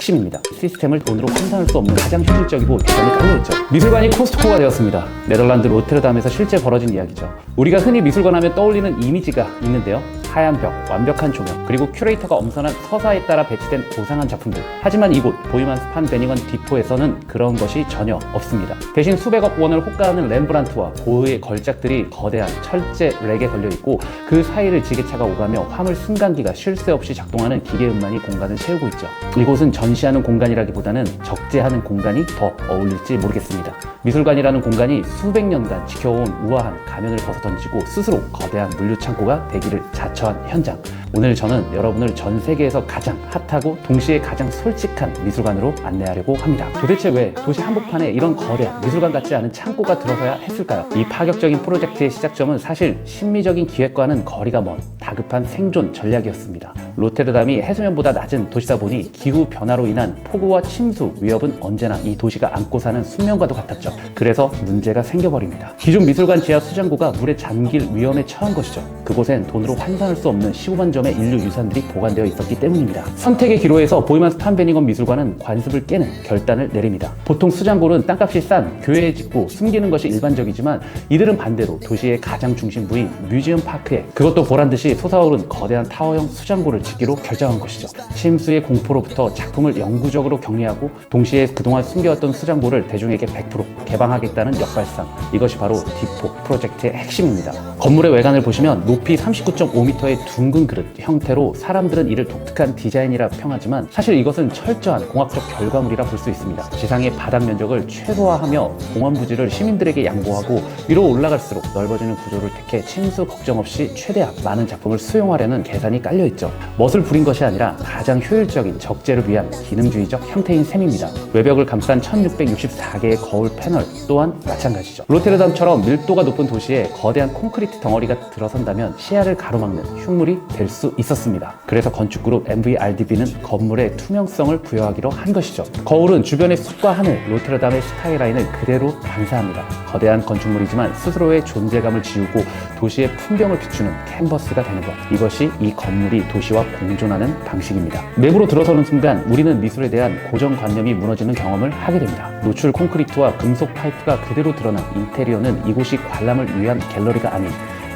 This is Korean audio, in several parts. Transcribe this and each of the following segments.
핵심입니다. 시스템을 돈으로 환산할 수 없는 가장 현실적이고 대단히 깔려있죠. 미술관이 코스트코가 되었습니다. 네덜란드 로테르담에서 실제 벌어진 이야기죠. 우리가 흔히 미술관 하면 떠올리는 이미지가 있는데요. 하얀 벽, 완벽한 조명, 그리고 큐레이터가 엄선한 서사에 따라 배치된 고상한 작품들. 하지만 이곳 보이만스 판 베닝언 디포에서는 그런 것이 전혀 없습니다. 대신 수백억 원을 호가하는 렘브란트와 고흐의 걸작들이 거대한 철제 렉에 걸려있고 그 사이를 지게차가 오가며 화물 승강기가 쉴 새 없이 작동하는 기계음만이 공간을 채우고 있죠. 이곳은 전시하는 공간이라기보다는 적재하는 공간이 더 어울릴지 모르겠습니다. 미술관이라는 공간이 수백 년간 지켜온 우아한 가면을 벗어던지고 스스로 거대한 물류창고가 되기를 자처한 현장. 오늘 저는 여러분을 전 세계에서 가장 핫하고 동시에 가장 솔직한 미술관으로 안내하려고 합니다. 도대체 왜 도시 한복판에 이런 거대한 미술관 같지 않은 창고가 들어서야 했을까요? 이 파격적인 프로젝트의 시작점은 사실 심미적인 기획과는 거리가 먼 다급한 생존 전략이었습니다. 로테르담이 해수면보다 낮은 도시다 보니 기후 변화로 인한 폭우와 침수 위협은 언제나 이 도시가 안고 사는 숙명과도 같았죠. 그래서 문제가 생겨버립니다. 기존 미술관 지하 수장고가 물에 잠길 위험에 처한 것이죠. 그곳엔 돈으로 환산할 수 없는 15만 점의 인류 유산들이 보관되어 있었기 때문입니다. 선택의 기로에서 보이만스 판 베닝언 미술관은 관습을 깨는 결단을 내립니다. 보통 수장고는 땅값이 싼 교외에 짓고 숨기는 것이 일반적이지만 이들은 반대로 도시의 가장 중심부인 뮤지엄 파크에, 그것도 보란듯이 솟아오른 거대한 타워형 수장고를 짓기로 결정한 것이죠. 침수의 공포로부터 작품을 영구적으로 격리하고 동시에 그동안 숨겨왔던 수장고를 대중에게 100% 개방하겠다는 역발상. 이것이 바로 디포 프로젝트의 핵심입니다. 건물의 외관을 보시면 높이 39.5m의 둥근 그릇 형태로 사람들은 이를 독특한 디자인이라 평하지만 사실 이것은 철저한 공학적 결과물이라 볼 수 있습니다. 지상의 바닥 면적을 최소화하며 공원 부지를 시민들에게 양보하고 위로 올라갈수록 넓어지는 구조를 택해 침수 걱정 없이 최대한 많은 작품을 수용하려는 계산이 깔려있죠. 멋을 부린 것이 아니라 가장 효율적인 적재를 위한 기능주의적 형태인 셈입니다. 외벽을 감싼 1664개의 거울 패널 또한 마찬가지죠. 로테르담처럼 밀도가 높은 도시에 거대한 콘크리트 덩어리가 들어선다면 시야를 가로막는 흉물이 될 수 있었습니다. 그래서 건축그룹 MVRDB는 건물에 투명성을 부여하기로 한 것이죠. 거울은 주변의 숲과 하늘, 로테르담의 스카이라인을 그대로 반사합니다. 거대한 건축물이지만 스스로의 존재감을 지우고 도시의 풍경을 비추는 캔버스가 되는 것. 이것이 이 건물이 도시와 공존하는 방식입니다. 내부로 들어서는 순간 우리는 미술에 대한 고정관념이 무너지는 경험을 하게 됩니다. 노출 콘크리트와 금속 파이프가 그대로 드러난 인테리어는 이곳이 관람을 위한 갤러리가 아닌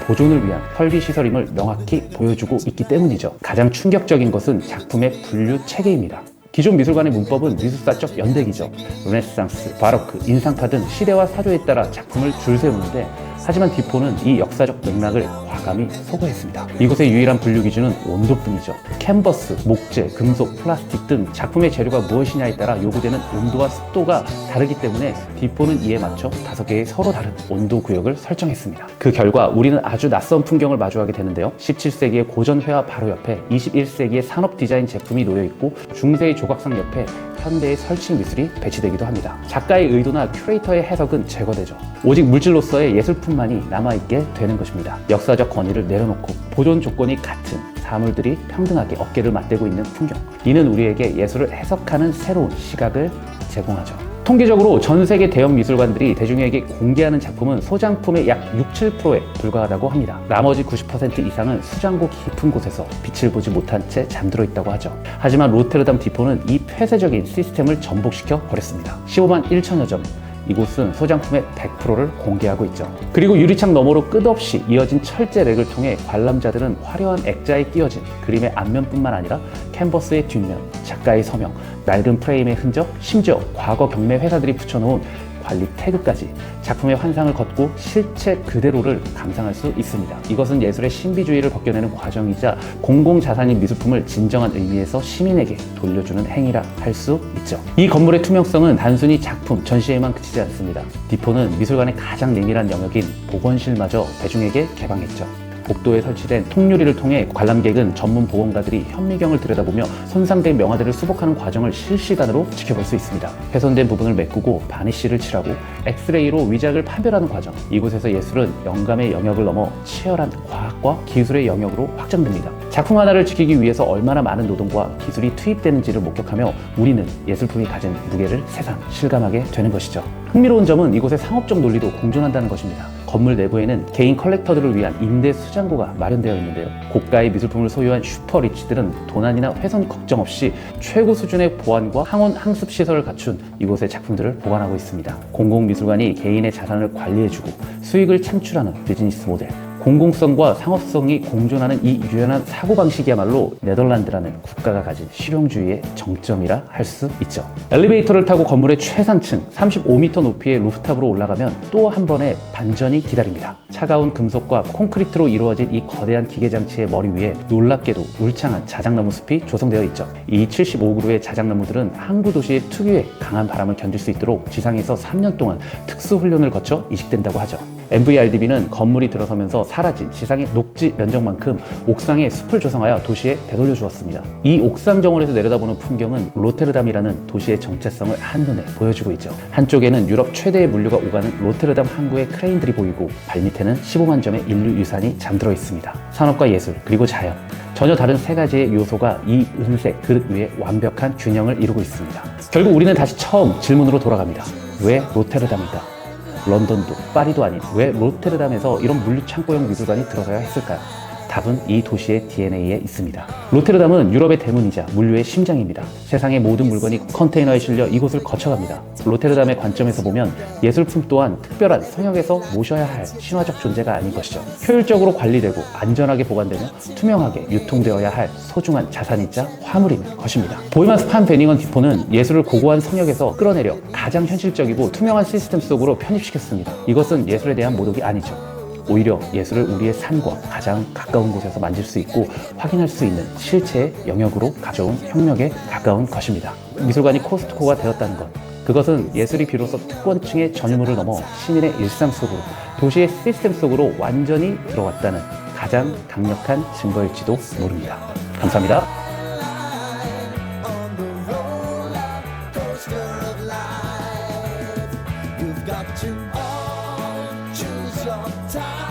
보존을 위한 설비시설임을 명확히 보여주고 있기 때문이죠. 가장 충격적인 것은 작품의 분류 체계입니다. 기존 미술관의 문법은 미술사적 연대기죠. 르네상스, 바로크, 인상파 등 시대와 사조에 따라 작품을 줄 세우는데 하지만 디포는 이 역사적 맥락을 과감히 소거했습니다. 이곳의 유일한 분류 기준은 온도뿐이죠. 캔버스, 목재, 금속, 플라스틱 등 작품의 재료가 무엇이냐에 따라 요구되는 온도와 습도가 다르기 때문에 디포는 이에 맞춰 5개의 서로 다른 온도 구역을 설정했습니다. 그 결과 우리는 아주 낯선 풍경을 마주하게 되는데요. 17세기의 고전 회화 바로 옆에 21세기의 산업 디자인 제품이 놓여있고 중세의 조각상 옆에 현대의 설치 미술이 배치되기도 합니다. 작가의 의도나 큐레이터의 해석은 제거되죠. 오직 물질로서의 예술품만이 남아있게 되는 것입니다. 역사적 권위를 내려놓고 보존 조건이 같은 사물들이 평등하게 어깨를 맞대고 있는 풍경. 이는 우리에게 예술을 해석하는 새로운 시각을 제공하죠. 통계적으로 전 세계 대형 미술관들이 대중에게 공개하는 작품은 소장품의 약 6-7%에 불과하다고 합니다. 나머지 90% 이상은 수장고 깊은 곳에서 빛을 보지 못한 채 잠들어 있다고 하죠. 하지만 로테르담 디포는 이 폐쇄적인 시스템을 전복시켜 버렸습니다. 15만 1천여 점. 이곳은 소장품의 100%를 공개하고 있죠. 그리고 유리창 너머로 끝없이 이어진 철제 렉을 통해 관람자들은 화려한 액자에 끼워진 그림의 앞면뿐만 아니라 캔버스의 뒷면, 작가의 서명, 낡은 프레임의 흔적, 심지어 과거 경매 회사들이 붙여놓은 관리 태그까지 작품의 환상을 걷고 실체 그대로를 감상할 수 있습니다. 이것은 예술의 신비주의를 벗겨내는 과정이자 공공자산인 미술품을 진정한 의미에서 시민에게 돌려주는 행위라 할 수 있죠. 이 건물의 투명성은 단순히 작품, 전시에만 그치지 않습니다. 디포는 미술관의 가장 내밀한 영역인 보건실마저 대중에게 개방했죠. 복도에 설치된 통유리를 통해 관람객은 전문 보건가들이 현미경을 들여다보며 손상된 명화들을 수복하는 과정을 실시간으로 지켜볼 수 있습니다. 훼손된 부분을 메꾸고 바니쉬를 칠하고 엑스레이로 위작을 판별하는 과정. 이곳에서 예술은 영감의 영역을 넘어 치열한 과학과 기술의 영역으로 확장됩니다. 작품 하나를 지키기 위해서 얼마나 많은 노동과 기술이 투입되는지를 목격하며 우리는 예술품이 가진 무게를 새삼 실감하게 되는 것이죠. 흥미로운 점은 이곳의 상업적 논리도 공존한다는 것입니다. 건물 내부에는 개인 컬렉터들을 위한 임대 수장고가 마련되어 있는데요. 고가의 미술품을 소유한 슈퍼리치들은 도난이나 훼손 걱정 없이 최고 수준의 보안과 항원 항습 시설을 갖춘 이곳의 작품들을 보관하고 있습니다. 공공미술관이 개인의 자산을 관리해주고 수익을 창출하는 비즈니스 모델. 공공성과 상업성이 공존하는 이 유연한 사고방식이야말로 네덜란드라는 국가가 가진 실용주의의 정점이라 할 수 있죠. 엘리베이터를 타고 건물의 최상층 35m 높이의 루프탑으로 올라가면 또 한 번의 반전이 기다립니다. 차가운 금속과 콘크리트로 이루어진 이 거대한 기계장치의 머리 위에 놀랍게도 울창한 자작나무 숲이 조성되어 있죠. 이 75그루의 자작나무들은 항구 도시의 특유의 강한 바람을 견딜 수 있도록 지상에서 3년 동안 특수훈련을 거쳐 이식된다고 하죠. MVRDB는 건물이 들어서면서 사라진 지상의 녹지 면적만큼 옥상에 숲을 조성하여 도시에 되돌려 주었습니다. 이 옥상 정원에서 내려다보는 풍경은 로테르담이라는 도시의 정체성을 한눈에 보여주고 있죠. 한쪽에는 유럽 최대의 물류가 오가는 로테르담 항구의 크레인들이 보이고 발밑에는 15만 점의 인류 유산이 잠들어 있습니다. 산업과 예술 그리고 자연 전혀 다른 세 가지의 요소가 이 은색 그릇 위에 완벽한 균형을 이루고 있습니다. 결국 우리는 다시 처음 질문으로 돌아갑니다. 왜 로테르담일까? 런던도 파리도 아닌 왜 로테르담에서 이런 물류 창고형 미술관이 들어서야 했을까요? 답은 이 도시의 DNA에 있습니다. 로테르담은 유럽의 대문이자 물류의 심장입니다. 세상의 모든 물건이 컨테이너에 실려 이곳을 거쳐갑니다. 로테르담의 관점에서 보면 예술품 또한 특별한 성역에서 모셔야 할 신화적 존재가 아닌 것이죠. 효율적으로 관리되고 안전하게 보관되며 투명하게 유통되어야 할 소중한 자산이자 화물인 것입니다. 보헤만스 판 베닝언 디포는 예술을 고고한 성역에서 끌어내려 가장 현실적이고 투명한 시스템 속으로 편입시켰습니다. 이것은 예술에 대한 모독이 아니죠. 오히려 예술을 우리의 삶과 가장 가까운 곳에서 만질 수 있고 확인할 수 있는 실체의 영역으로 가져온 혁명에 가까운 것입니다. 미술관이 코스트코가 되었다는 것, 그것은 예술이 비로소 특권층의 전유물을 넘어 시민의 일상 속으로, 도시의 시스템 속으로 완전히 들어왔다는 가장 강력한 증거일지도 모릅니다. 감사합니다. You've got to all choose your time.